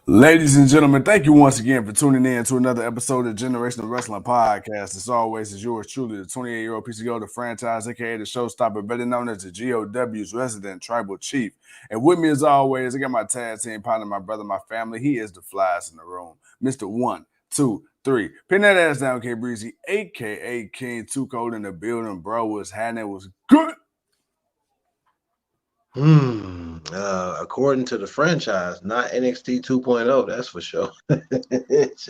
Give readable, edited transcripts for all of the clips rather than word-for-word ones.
Ladies and gentlemen, thank you once again for tuning in to another episode of Generational Wrestling Podcast. As always, is yours truly, the 28-year-old PCO, the franchise, aka the showstopper, better known as the GOW's resident tribal chief. And with me, as always, I got my tag team partner, my brother, my family. He is the flies in the room, Mr. 1, 2, 3. Pin that ass down, K Breezy, aka King Two Code in the building, bro. What's happening? Was good. According to the franchise, not NXT 2.0, that's for sure. That's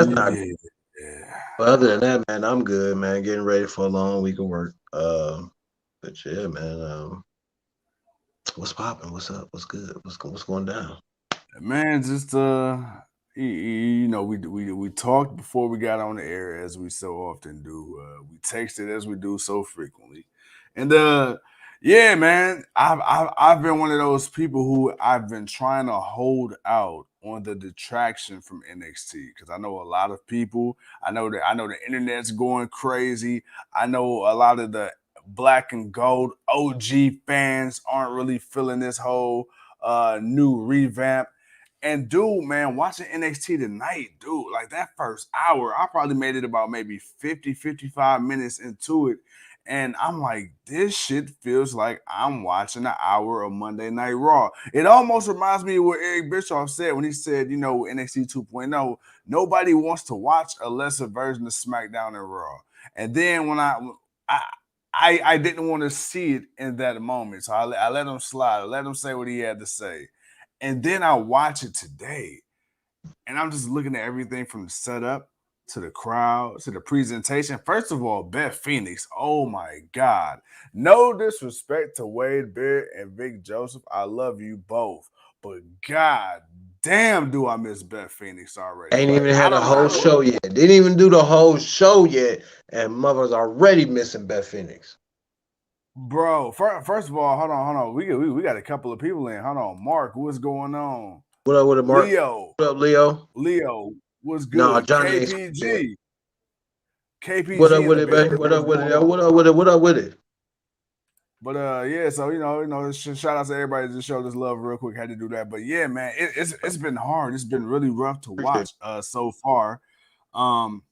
not. Yeah. But other than that, man, I'm good, man. Getting ready for a long week of work. But yeah, man. What's popping? What's up? What's good? What's going down? Man, just we talked before we got on the air, as we so often do. We texted as we do so frequently, and yeah, man, I've been one of those people who I've been trying to hold out on the detraction from NXT because I know a lot of people. I know the internet's going crazy. I know a lot of the black and gold OG fans aren't really feeling this whole new revamp. And dude, man, watching NXT tonight, dude, like that first hour, I probably made it about maybe 50, 55 minutes into it. And I'm like, this shit feels like I'm watching an hour of Monday Night Raw. It almost reminds me of what Eric Bischoff said when he said, NXT 2.0, nobody wants to watch a lesser version of SmackDown and Raw. And then when I I didn't want to see it in that moment. So I let him slide. I let him say what he had to say. And then I watch it today, and I'm just looking at everything from the setup to the crowd to the presentation. First of all, Beth Phoenix. Oh my God. No disrespect to Wade Barrett and Vic Joseph. I love you both. But God damn, do I miss Beth Phoenix already. Ain't But even I had a don't whole know. show yet. Didn't even do the whole show yet, and mother's already missing Beth Phoenix. Bro, first of all, hold on. We got a couple of people in. Hold on. Mark, what's going on? What up with it, Mark? Leo. What up, Leo? Leo, what's Nah, good? Johnny ain't spoken yet. KPG. What KPG up in with the it, man? building. What up What's with going it? on? What up with it? What up with it? But yeah, so shout out to everybody that just showed us love real quick. Had to do that. But yeah, man, it's been hard. It's been really rough to Appreciate watch so far. Um,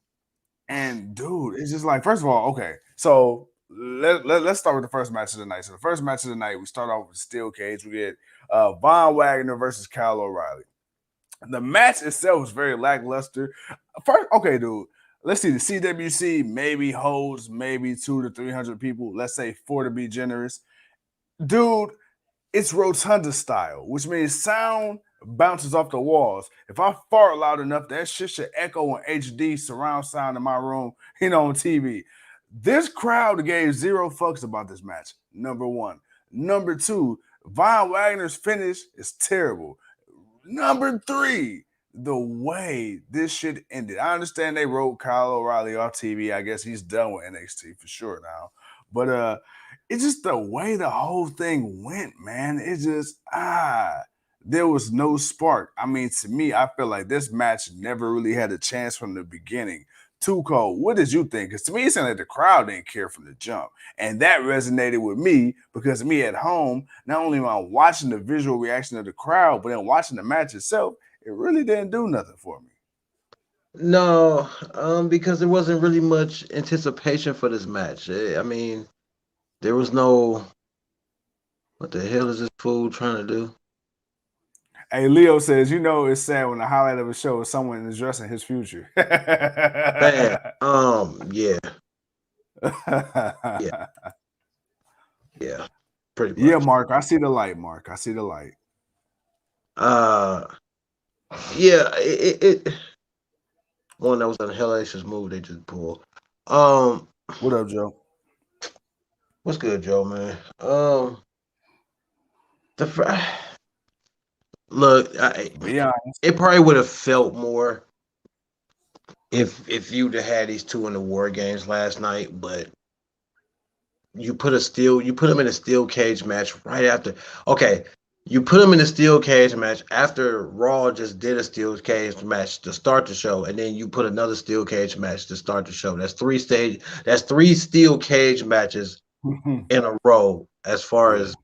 and dude, it's just like, first of all, okay, so let's start with the first match of the night. So the first match of the night, we start off with a steel cage. We get Von Wagner versus Kyle O'Reilly. The match itself was very lackluster. First, okay, dude. Let's see. The CWC maybe holds maybe 200 to 300 people. Let's say four to be generous. Dude, it's rotunda style, which means sound bounces off the walls. If I fart loud enough, that shit should echo on HD surround sound in my room, on TV. This crowd gave zero fucks about this match. Number one. Number two, Von Wagner's finish is terrible. Number three, the way this shit ended. I understand they wrote Kyle O'Reilly off TV. I guess he's done with NXT for sure now. But it's just the way the whole thing went, man. It just there was no spark. I mean, to me, I feel like this match never really had a chance from the beginning. Too cold. What did you think? Because to me, it sounded like the crowd didn't care from the jump. And that resonated with me because me at home, not only am I watching the visual reaction of the crowd, but then watching the match itself, it really didn't do nothing for me. No, because there wasn't really much anticipation for this match. I mean, there was no. What the hell is this fool trying to do? Hey, Leo says, it's sad when the highlight of a show is someone addressing his future. Man, yeah, yeah, yeah, pretty Yeah, much. Mark, I see the light, Mark. I see the light. Uh, yeah, it one that was a hellacious move they just pulled. Um, What up, Joe? what's good, Joe, man? The look, Be honest. it probably would have felt more if you'd have had these two in the war games last night, but you put them in a steel cage match right after. Okay, you put them in a steel cage match after Raw just did a steel cage match to start the show, and then you put another steel cage match to start the show. That's three steel cage matches in a row as far Yeah. as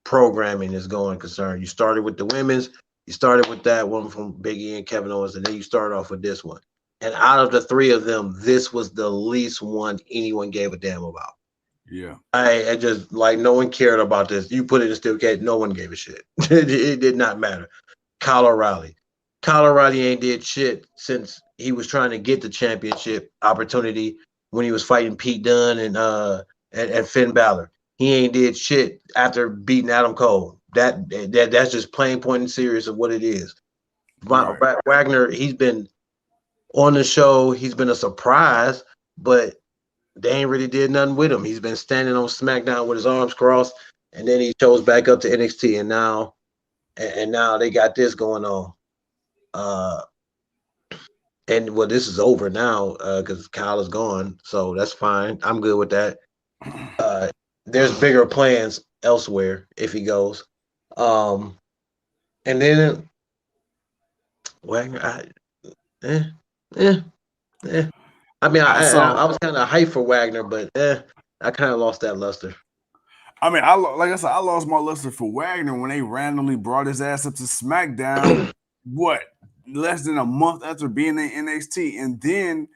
programming is going concerned. You started with the women's, You started with that one from Big E and Kevin Owens, and then you started off with this one. And out of the three of them, this was the least one anyone gave a damn about. Yeah. I just like no one cared about this. You put it in steel cage, no one gave a shit. It did not matter. Kyle O'Reilly. Kyle O'Reilly ain't did shit since he was trying to get the championship opportunity when he was fighting Pete Dunne and Finn Balor. He ain't did shit after beating Adam Cole. That's just plain point and serious of what it is. Right. Wagner, he's been on the show. He's been a surprise, but they ain't really did nothing with him. He's been standing on SmackDown with his arms crossed, and then he shows back up to NXT, and now they got this going on. Uh, and well, this is over now because Kyle is gone, so that's fine. I'm good with that. Uh, there's bigger plans elsewhere if he goes. Um, and then Wagner, eh, eh, eh. I mean, So I was kind of hyped for Wagner, but I kind of lost that luster. I mean, like I said, I lost my luster for Wagner when they randomly brought his ass up to SmackDown. What, less than a month after being in NXT, and then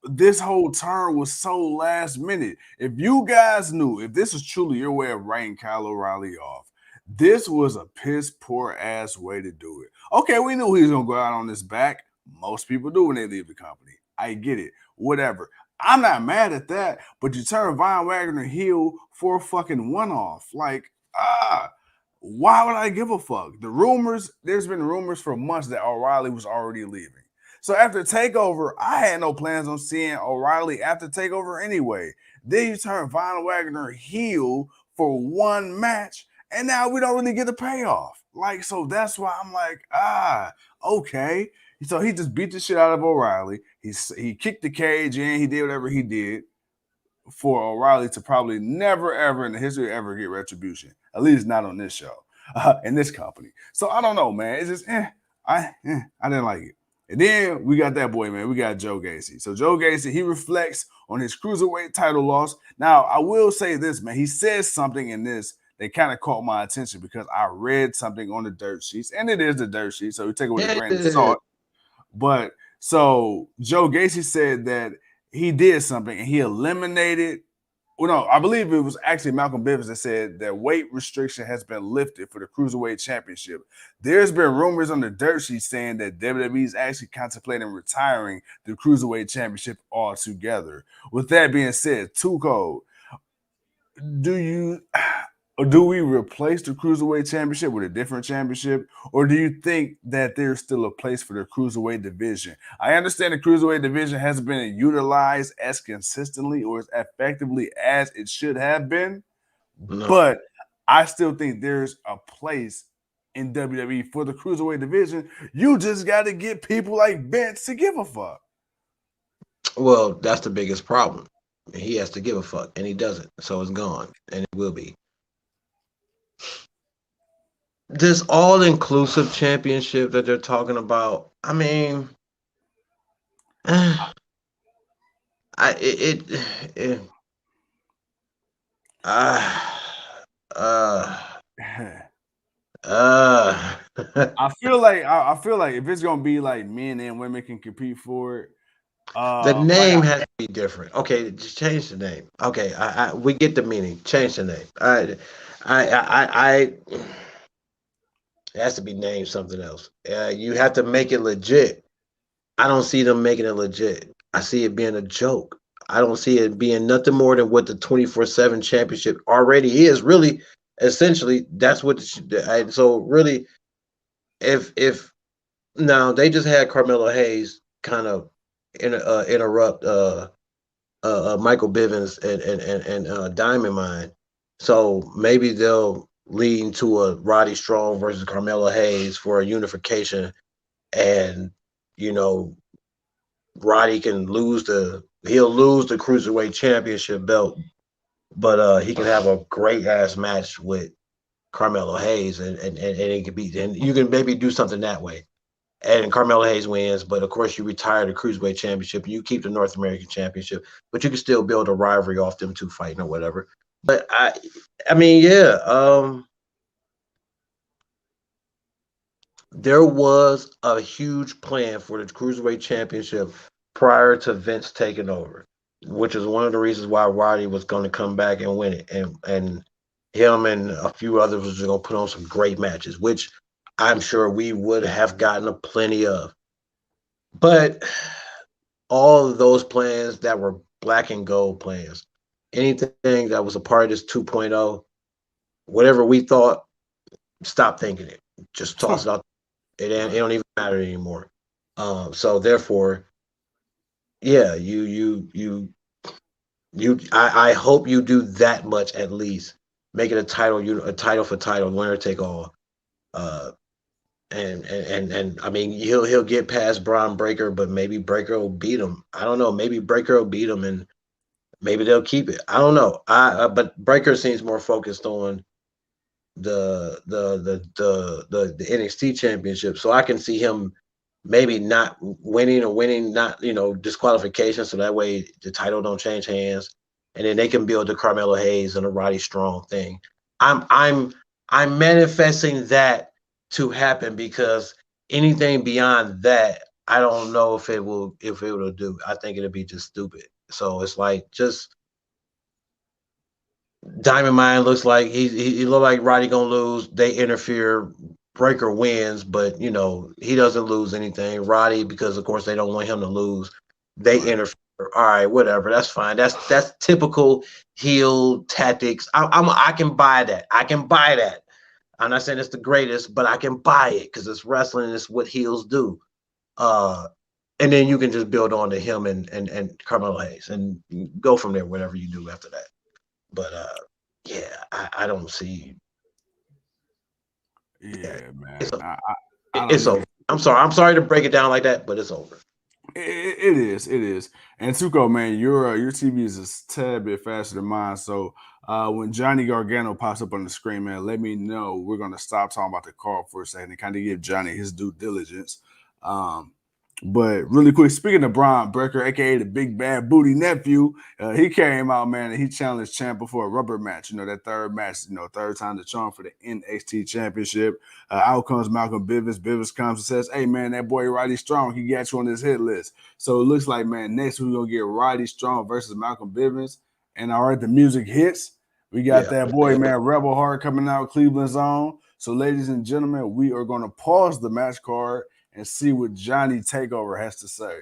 this whole turn was so last minute. If you guys knew, if this was truly your way of writing Kyle O'Reilly off, this was a piss poor ass way to do it. Okay, we knew he was gonna go out on his back. Most people do when they leave the company. I get it. Whatever. I'm not mad at that, but you turn Von Wagner heel for a fucking one-off. Like, why would I give a fuck? There's been rumors for months that O'Reilly was already leaving. So after TakeOver, I had no plans on seeing O'Reilly after TakeOver anyway. Then you turn Von Wagner heel for one match, and now we don't really get a payoff. Like, so that's why I'm like, okay. So he just beat the shit out of O'Reilly. He kicked the cage in. He did whatever he did for O'Reilly to probably never, ever in the history ever get retribution. At least not on this show, in this company. So I don't know, man. It's just, I didn't like it. And then we got that boy, man. We got Joe Gacy. So Joe Gacy, he reflects on his cruiserweight title loss. Now, I will say this, man. He says something in this that kind of caught my attention because I read something on the dirt sheets, and it is the dirt sheet, so we take it with a grain of Yeah, salt. But so Joe Gacy said that he did something and he eliminated. Well, no, I believe it was actually Malcolm Bivens that said that weight restriction has been lifted for the Cruiserweight Championship. There's been rumors on the dirt sheet saying that WWE is actually contemplating retiring the Cruiserweight Championship altogether. With that being said, Too Cold, do you or do we replace the Cruiserweight Championship with a different championship? Or do you think that there's still a place for the Cruiserweight division? I understand the Cruiserweight division hasn't been utilized as consistently or as effectively as it should have been, no. but I still think there's a place in WWE for the Cruiserweight division. You just got to get people like Vince to give a fuck. Well, that's the biggest problem. He has to give a fuck, and he doesn't. So it's gone, and it will be. This all-inclusive championship that they're talking about. I mean, I it uh, uh, uh. I feel like if it's gonna be like men and women can compete for it, The like name has to be different. Okay, just change the name. Okay, we get the meaning. Change the name. I it has to be named something else. You have to make it legit. I don't see them making it legit. I see it being a joke. I don't see it being nothing more than what the 24/7 championship already is. Really, essentially, that's what. So really, if now they just had Carmelo Hayes kind of interrupt Michael Bivens and Diamond Mine. So maybe they'll lean to a Roddy Strong versus Carmelo Hayes for a unification, and you know Roddy can he'll lose the cruiserweight championship belt, but he can have a great ass match with Carmelo Hayes, and it could be, and you can maybe do something that way. And Carmelo Hayes wins, but of course you retire the Cruiserweight Championship. You keep the North American Championship, but you can still build a rivalry off them two fighting or whatever. But I mean, yeah. there was a huge plan for the Cruiserweight Championship prior to Vince taking over, which is one of the reasons why Roddy was going to come back and win it, and him and a few others was going to put on some great matches, which I'm sure we would have gotten a plenty of. But all of those plans that were black and gold plans, anything that was a part of this 2.0, whatever we thought, stop thinking it. Just toss it out. It don't even matter anymore. So therefore, yeah, I hope you do that much at least. Make it a title, a title for title, winner take all. Uh, and I mean he'll get past Braun Breaker, but maybe Breaker will beat him. I don't know. Maybe Breaker will beat him, and maybe they'll keep it. I don't know. But Breaker seems more focused on the NXT championship. So I can see him maybe not winning or winning, not disqualification. So that way the title don't change hands, and then they can build the Carmelo Hayes and the Roddy Strong thing. I'm I'm I'm manifesting that to happen because anything beyond that, I don't know if it will do. I think it'll be just stupid. So it's like just Diamond Mine looks like he look like Roddy gonna lose. They interfere. Breaker wins, but he doesn't lose anything. Roddy, because of course they don't want him to lose, they Right. interfere. All right, whatever. That's fine. That's typical heel tactics. I can buy that. I can buy that. I'm not saying it's the greatest, but I can buy it because it's wrestling. It's what heels do. Uh, and then you can just build on to him and Carmelo Hayes and go from there. Whatever you do after that. But yeah, I don't see. Yeah, Yeah, man. it's I don't it's even. over. I'm sorry to break it down like that, but it's over. It is. It is. And Tuco, man, your TV is a tad bit faster than mine. So when Johnny Gargano pops up on the screen, man, let me know. We're gonna stop talking about the card for a second and kind of give Johnny his due diligence. Um, but really quick, speaking of Braun Breaker, aka the Big Bad Booty Nephew, he came out, man, and he challenged Champ for a rubber match. That third match, third time the charm for the NXT Championship. Out comes Malcolm Bivens. Bivens comes and says, "Hey, man, that boy Roddy Strong, he got you on his hit list." So it looks like, man, next we're gonna get Roddy Strong versus Malcolm Bivens. And all right, the music hits. We got Yeah, that boy, man, Rebel Heart coming out, Cleveland's own. So, ladies and gentlemen, we are gonna pause the match card and see what Johnny Takeover has to say.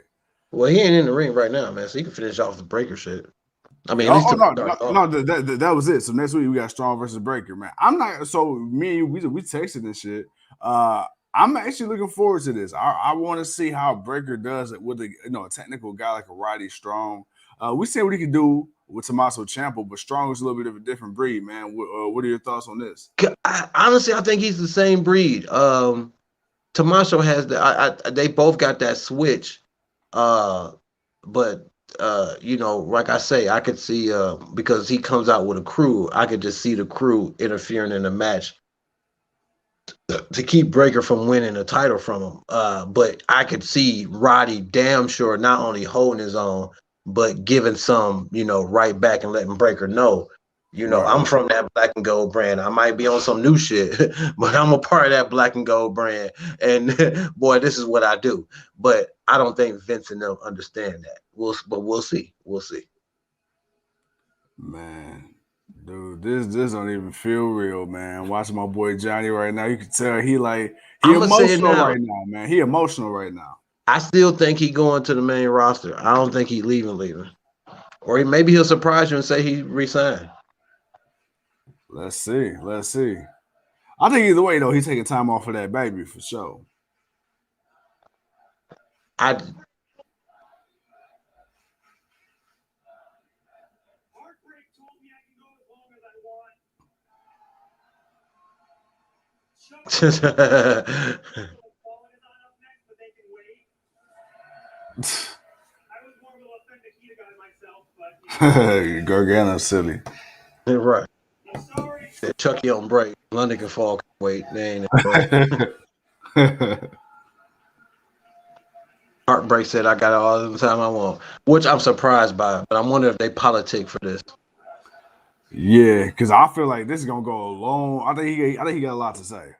well, he ain't in the ring right now, man, so he can finish off the Breaker shit. I mean, at Oh, least till it no, no, starts off. no, that was it. So next week we got Strong versus Breaker, man. I'm not so me and you, we texted and shit. Uh I'm actually looking forward to this. I want to see how Breaker does it with a technical guy like a Roddy Strong. We see what he can do with Tommaso Ciampa, but Strong is a little bit of a different breed, man. What are your thoughts on this? Honestly, I think he's the same breed. Tommaso has they both got that switch. Uh, but like I say, I could see because he comes out with a crew, I could just see the crew interfering in the match to keep Breaker from winning the title from him. But I could see Roddy damn sure not only holding his own, but giving some, right back and letting Breaker know, Right. I'm from that black and gold brand. I might be on some new shit, but I'm a part of that black and gold brand. And boy, this is what I do. But I don't think Vince and them understand that. But we'll see. We'll see. Man, dude, this don't even feel real, man. Watching my boy Johnny right now, you can tell he I'm gonna say it emotional now. right now, man. He emotional right now. I still think he going to the main roster. I don't think he leaving. Or maybe he'll surprise you and say he resigned. Let's see. Let's see. I think either way though, he's taking time off for that baby for sure. I Gargano silly. right. Chucky on break. London can fall. Wait, they ain't in break. Heartbreak said I got it all the time I want, which I'm surprised by. But I'm wondering if they politic for this. Yeah, because I feel like this is gonna go a long. I think he got a lot to say.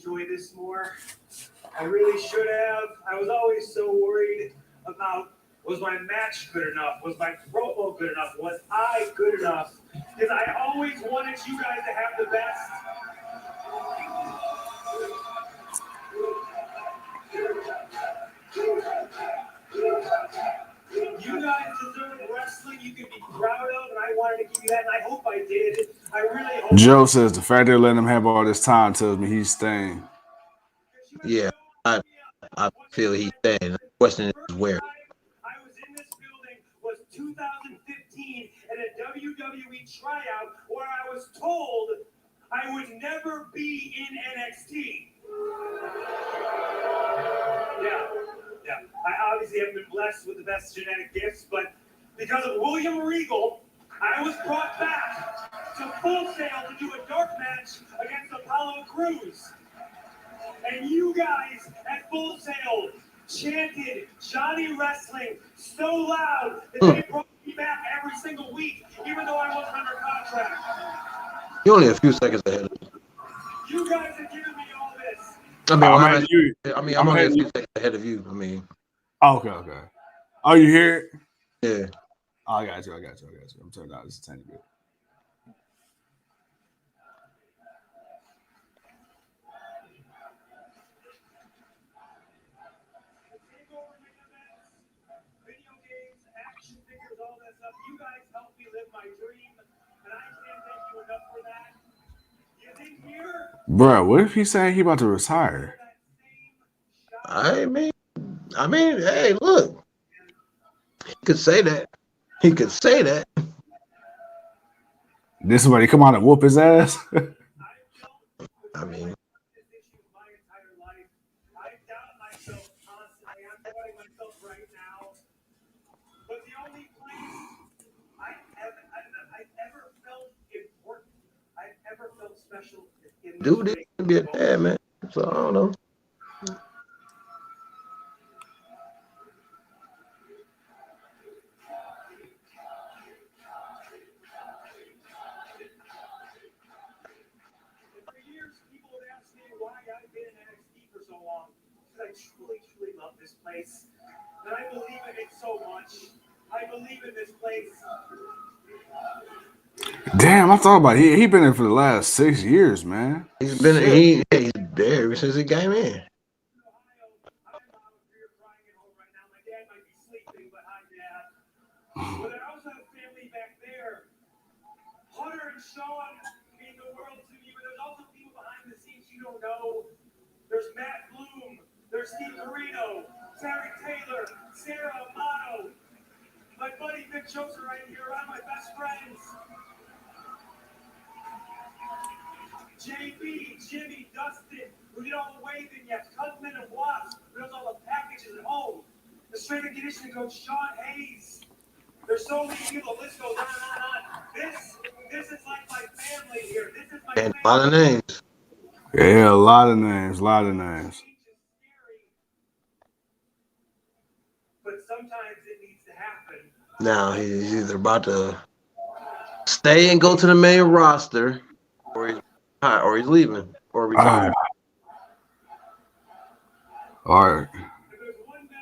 enjoy this more. I really should have. I was always so worried about, was my match good enough? Was my promo good enough? Was I good enough? Because I always wanted you guys to have the best. You guys deserve wrestling you can be proud of, and I wanted to give you that, and I hope I did. I really hope. Joe says the fact they're letting him have all this time tells me he's staying. Yeah, I feel he's staying. The question is where. I was in this building was 2015 at a WWE tryout where I was told I would never be in NXT. Yeah. I obviously haven't been blessed with the best genetic gifts, but because of William Regal, I was brought back to Full Sail to do a dark match against Apollo Crews. And you guys at Full Sail chanted Johnny Wrestling so loud that they brought me back every single week, even though I wasn't under contract. You're only a few seconds ahead of me. You guys have given me all this. I'm only a few seconds ahead of you. I mean. Okay. Oh, you hear it? Yeah. Oh, I got you. I'm turning out just a tiny bit. Video games, action figures, all that stuff. You guys helped me live my dream, and I can't thank you enough for that. You think here? Bruh, what if he's saying he about to retire? I mean, hey, look. He could say that. This somebody come out and whoop his ass? I mean, I doubt myself constantly. I'm doubting myself right now. But the only place I've ever felt important, I've ever felt special in this dude, this could be a dad, man. So I don't know. For years, people would ask me why I've been in NXT for so long. Because I truly love this place. And I believe in it so much. I believe in this place. Damn, I thought about it. He been in for the last 6 years, man. He's there ever since he came in. But I also have family back there. Hunter and Sean mean the world to me, but there's also people behind the scenes you don't know. There's Matt Bloom, there's Steve Carino, Terry Taylor, Sarah Amato, my buddy Vic Joseph right here, around my best friends. JB, Jimmy, Dustin, who did all the waving yet, Cutman and Watts, who does all the packages at home. The strength and conditioning coach, Sean Hayes. There's so many people, the list goes on and on. This is like my family here. This is my And family. a lot of names. Yeah, a lot of names. But sometimes it needs to happen. Now he's either about to stay and go to the main roster, or he's leaving, or retiring. All right.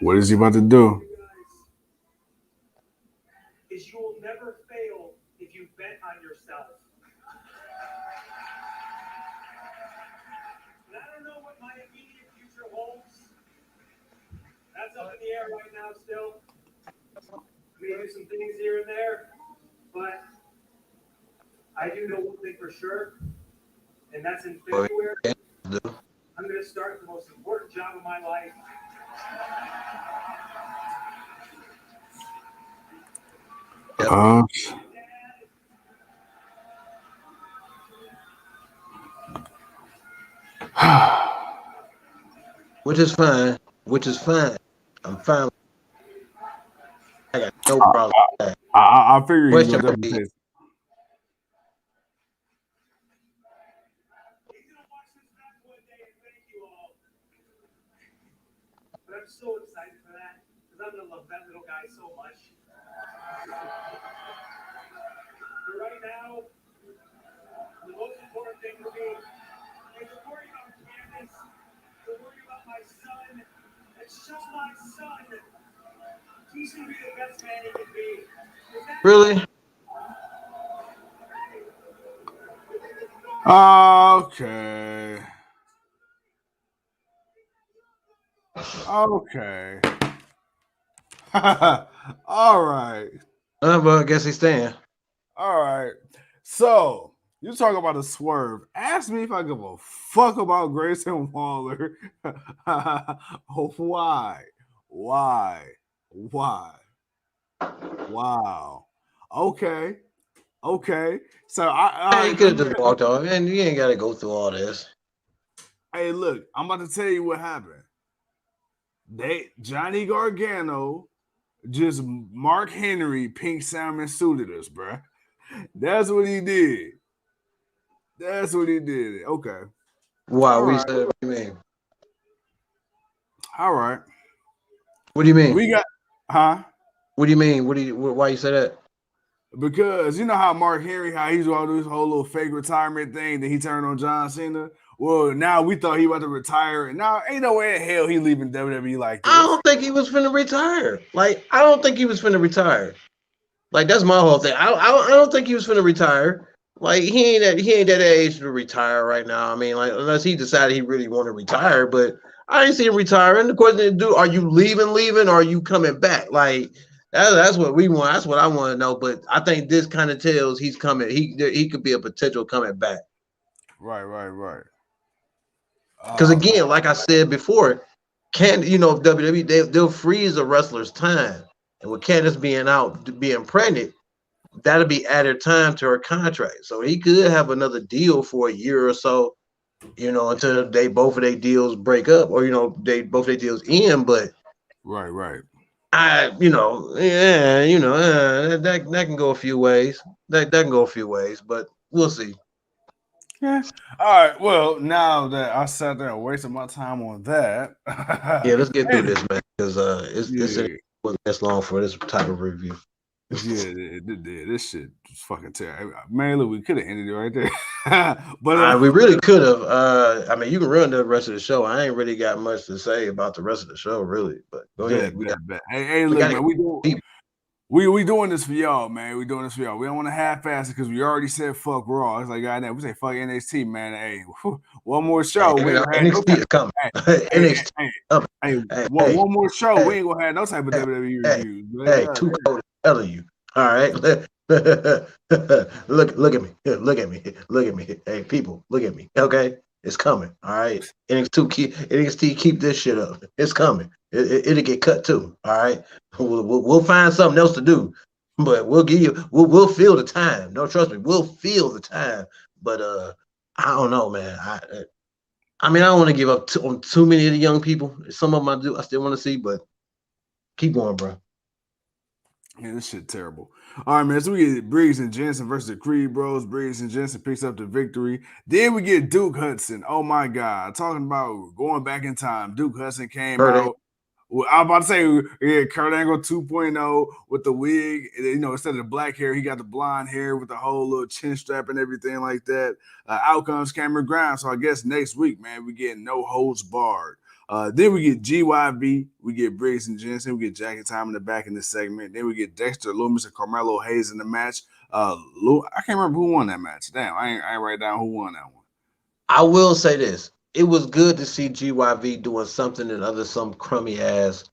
What is he about to do? Is you will never fail if you bet on yourself. And I don't know what my immediate future holds. That's up in the air right now still. We do some things here and there, but I do know one thing for sure, and that's in February. I'm going to start the most important job of my life. Which is fine. I'm fine. I got no problem with that. I figure he's Question gonna would be, definitely say. He's going to watch this back one day and thank you all. But I'm so excited for that because I'm going to love that little guy so much. But right now, the most important thing to me is to worry about Candace my son. It's just my son. He's gonna be the best man he can be. Really? Okay. Okay. All right. But I guess he's staying. All right. So you talk about a swerve. Ask me if I give a fuck about Grayson Waller. Why? Why? Why? Wow. Okay. Okay. So Hey, you could have just walked off, and you ain't got to go through all this. Hey, look, I'm about to tell you what happened. Johnny Gargano just Mark Henry pink salmon suited us, bruh. That's what he did. That's what he did. Okay. Why? All We right. said, what do you mean? All right. What do you mean? We got, huh? What do you mean? Why you say that? Because you know how Mark Henry, how he's all do his whole little fake retirement thing that he turned on John Cena. Well, now we thought he about to retire, and now ain't no way in hell he leaving WWE like this. I don't think he was finna retire. Like, I don't think he was finna retire. Like, that's my whole thing. I don't think he was finna retire. Like, he ain't that age to retire right now. I mean, like, unless he decided he really want to retire, but I ain't see him retiring. The question is, are you leaving, or are you coming back? Like, that's what we want. That's what I want to know. But I think this kind of tells he's coming. He could be a potential coming back. Right. Because again, like I said before, WWE they'll freeze a wrestler's time, and with Candice being pregnant, that'll be added time to her contract. So he could have another deal for a year or so, until both of their deals break up, or both their deals end. But right. that can go a few ways. That can go a few ways, but we'll see. Yeah. All right. Well, now that I sat there and wasted my time on that, Yeah, let's get through this, man, because yeah, it wasn't this long for this type of review. this shit was fucking terrible. Man, look, we could have ended it right there, but we really could have. I mean, you can run the rest of the show. I ain't really got much to say about the rest of the show, really. But go ahead. bet. Hey, look, man, we doing this for y'all, man. We doing this for y'all. We don't want to half-ass it because we already said fuck Raw. It's like, goddamn, we say fuck NXT, man. Hey, one more show. We ain't gonna have NXT is coming. NXT. One more show. We ain't gonna have no type of WWE reviews. Hey, too cold telling you. All right. look at me. Look at me. Hey, people, look at me. Okay, it's coming. All right. NXT keep this shit up. It's coming. It'll get cut too. All right. We'll find something else to do, but we'll give you. We'll fill the time. No, trust me. We'll fill the time. But I don't know, man. I mean, I don't want to give up on too many of the young people. Some of them I still want to see, but keep going, bro. Man, this shit terrible. All right, man. So we get Briggs and Jensen versus the Creed Bros. Briggs and Jensen picks up the victory. Then we get Duke Hudson. Oh my God. Talking about going back in time. Duke Hudson came out. Well, I was about to say, Kurt Angle 2.0 with the wig. Instead of the black hair, he got the blonde hair with the whole little chin strap and everything like that. Out comes Cameron Grimes. So I guess next week, man, we get no holds barred. Then we get GYV, we get Briggs and Jensen, we get Jackie Time in the back in this segment. Then we get Dexter Loomis and Carmelo Hayes in the match. I can't remember who won that match. Damn, I ain't write down who won that one. I will say this. It was good to see GYV doing something and some crummy ass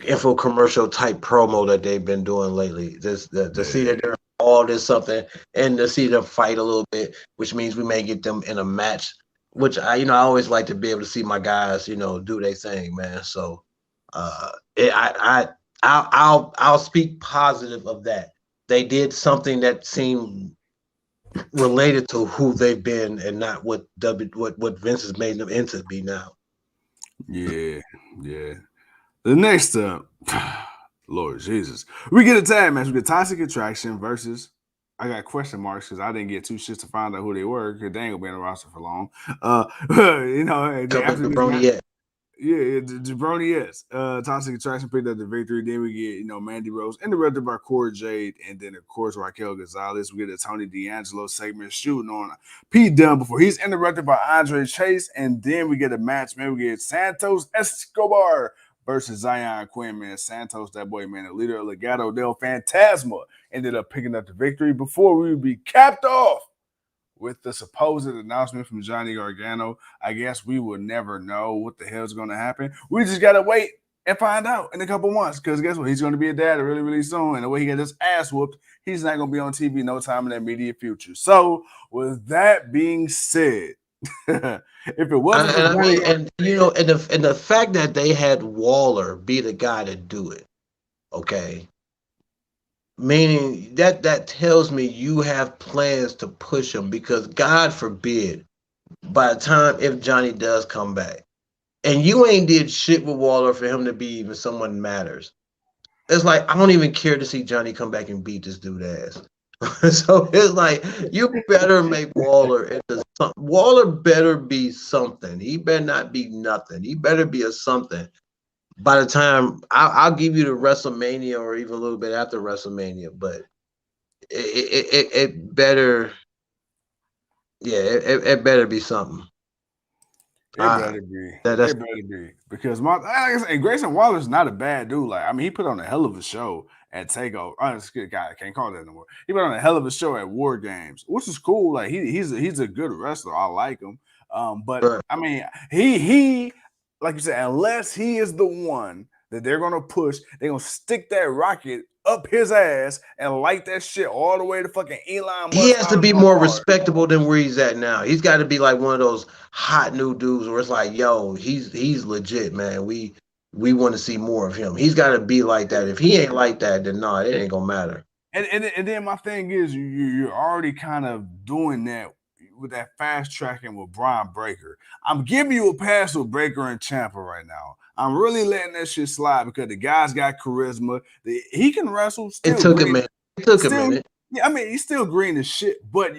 info commercial type promo that they've been doing lately. To see that they're all this something and to see them fight a little bit, which means we may get them in a match. Which I always like to be able to see my guys, do their thing, man. So, I'll speak positive of that. They did something that seemed related to who they've been and not what Vince has made them into be now. Yeah. The next up, Lord Jesus, we get a tag match. We get Toxic Attraction versus. I got question marks because I didn't get two shits to find out who they were because they ain't gonna be on the roster for long. After this match, Yeah, Jabroni, yes. Toxic Attraction picked up the victory. Then we get, Mandy Rose interrupted by Cora Jade, and then of course Raquel Gonzalez. We get a Tony D'Angelo segment shooting on Pete Dunne before he's interrupted by Andre Chase, and then we get a match. Man, we get Santos Escobar versus Zion Quinn. Man, Santos, that boy, man, the leader of Legado del Fantasma, ended up picking up the victory before we would be capped off with the supposed announcement from Johnny Gargano. I guess we will never know what the hell's going to happen. We just got to wait and find out in a couple months, because guess what? He's going to be a dad really, really soon. And the way he got his ass whooped, he's not going to be on TV no time in the immediate future. So, with that being said, if it wasn't for Johnny, and the fact that they had Waller be the guy to do it, okay, meaning that tells me you have plans to push him, because God forbid, by the time if Johnny does come back, and you ain't did shit with Waller for him to be even someone matters. It's like, I don't even care to see Johnny come back and beat this dude ass. So it's like, you better make Waller into something. Waller better be something. He better not be nothing. He better be a something. By the time I'll give you the WrestleMania, or even a little bit after WrestleMania, but it better, yeah, it better be something. It better be. It better be, because like I said, Grayson Waller's not a bad dude. Like, I mean, he put on a hell of a show at Takeover. I can't call that anymore. He put on a hell of a show at War Games, which is cool. Like, he's a good wrestler. I like him. But I mean, he like you said, unless he is the one that they're gonna push, they're gonna stick that rocket up his ass and light that shit all the way to fucking Elon Musk. He has to be more respectable than where he's at now. He's got to be like one of those hot new dudes where it's like, yo, he's legit, man. We want to see more of him. He's got to be like that. If he ain't like that, then no, it ain't gonna matter. And then my thing is, you're already kind of doing that with that fast tracking with Brian Breaker. I'm giving you a pass with Breaker and Ciampa right now. I'm really letting that shit slide because the guy's got charisma. He can wrestle. Still it took green. a minute. It took a minute. Yeah, I mean, he's still green as shit, but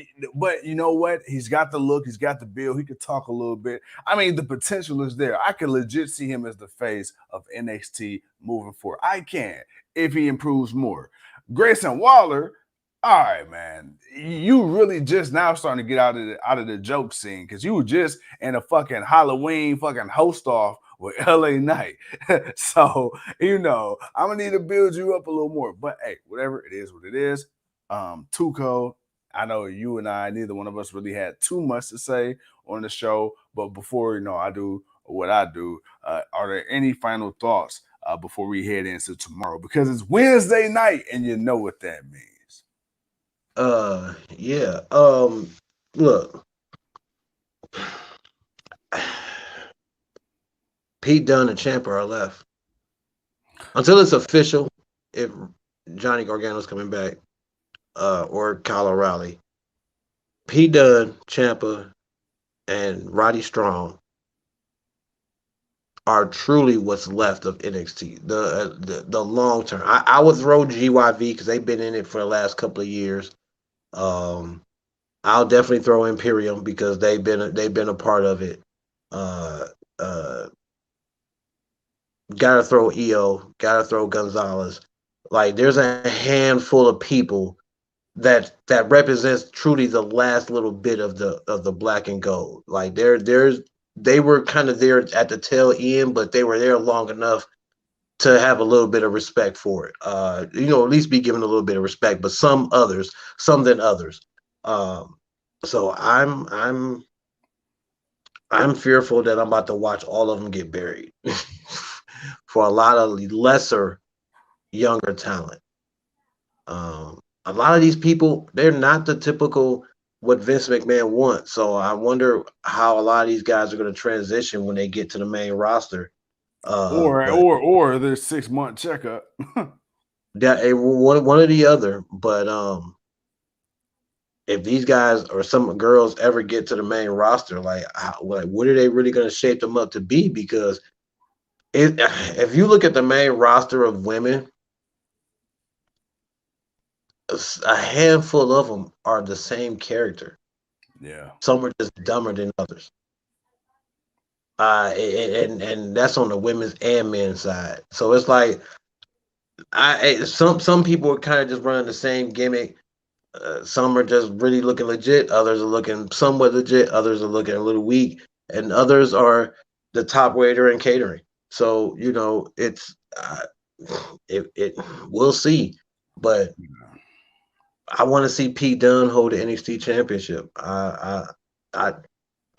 you know what? He's got the look. He's got the build. He could talk a little bit. I mean, the potential is there. I can legit see him as the face of NXT moving forward. I can, if he improves more. Grayson Waller, all right, man. You really just now starting to get out of the joke scene, because you were just in a fucking Halloween fucking host off with LA Knight. So, I'm gonna need to build you up a little more. But hey, whatever, it is what it is. Tuco, I know you and I, neither one of us really had too much to say on the show. But before I do what I do, are there any final thoughts before we head into tomorrow? Because it's Wednesday night, and you know what that means. Yeah. Look. Pete Dunne and Ciampa are left. Until it's official, if Johnny Gargano's coming back, or Kyle O'Reilly, Pete Dunne, Ciampa, and Roddy Strong are truly what's left of NXT. The long term. I would throw GYV because they've been in it for the last couple of years. I'll definitely throw Imperium because they've been a part of it. Gotta throw EO. Gotta throw Gonzalez. Like, there's a handful of people that represents truly the last little bit of the black and gold. Like, they were kind of there at the tail end, but they were there long enough to have a little bit of respect for it. At least be given a little bit of respect, but some than others. So I'm fearful that I'm about to watch all of them get buried for a lot of lesser, younger talent. A lot of these people, they're not the typical what Vince McMahon wants. So I wonder how a lot of these guys are going to transition when they get to the main roster. Or their 6-month checkup. That one or the other. But if these guys or some girls ever get to the main roster, what are they really going to shape them up to be? Because if you look at the main roster of women, a handful of them are the same character. Yeah. Some are just dumber than others. And that's on the women's and men's side. So it's like some people are kind of just running the same gimmick. Some are just really looking legit. Others are looking somewhat legit. Others are looking a little weak, and others are the top waiter and catering. So it's it we'll see, but I want to see Pete Dunne hold the NXT championship. I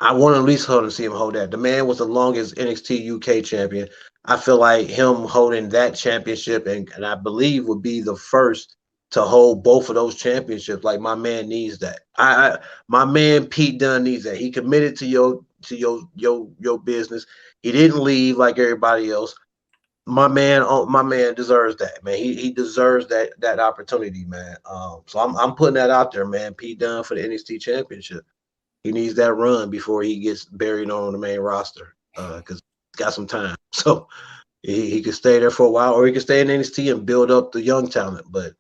I want to at least hold to see him hold that. The man was the longest NXT UK champion. I feel like him holding that championship and I believe would be the first to hold both of those championships. Like my man needs that. My man Pete Dunne needs that. He committed to your business. He didn't leave like everybody else. My man deserves that, man. He deserves that opportunity, man. So I'm putting that out there, man. Pete Dunne for the NXT championship. He needs that run before he gets buried on the main roster because he's got some time. So he could stay there for a while, or he could stay in NXT and build up the young talent. But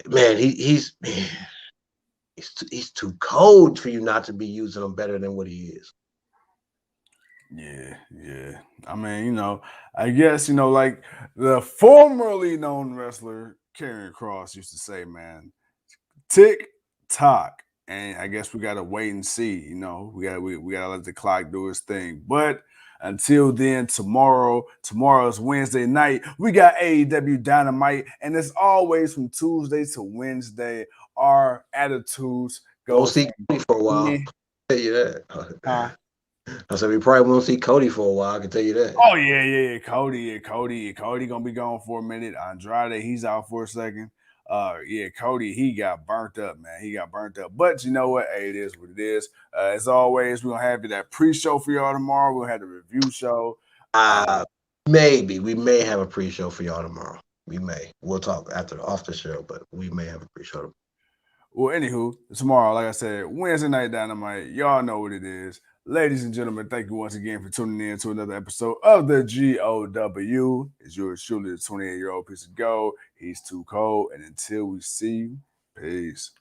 man, he's too cold for you not to be using him better than what he is. Yeah. I mean, I guess, like the formerly known wrestler Karrion Kross used to say, man, tick tock. And I guess we gotta wait and see. We gotta let the clock do its thing. But until then, tomorrow's Wednesday night. We got AEW Dynamite, and as always, from Tuesday to Wednesday, our attitudes Won't goes see Cody for a while. me. I'll tell you that. Huh? I said we probably won't see Cody for a while. I can tell you that. Oh yeah. Cody gonna be gone for a minute. Andrade, he's out for a second. Cody, he got burnt up, man. He got burnt up. But you know what? Hey, it is what it is. As always, we're gonna have that pre-show for y'all tomorrow. We'll have the review show. Maybe we may have a pre-show for y'all tomorrow. We may. We'll talk off the show, but we may have a pre-show. Well, anywho, tomorrow, like I said, Wednesday night Dynamite. Y'all know what it is. Ladies and gentlemen, thank you once again for tuning in to another episode of the GOW. It's yours truly, the 28-year-old piece of gold. He's too cold. And until we see you, peace.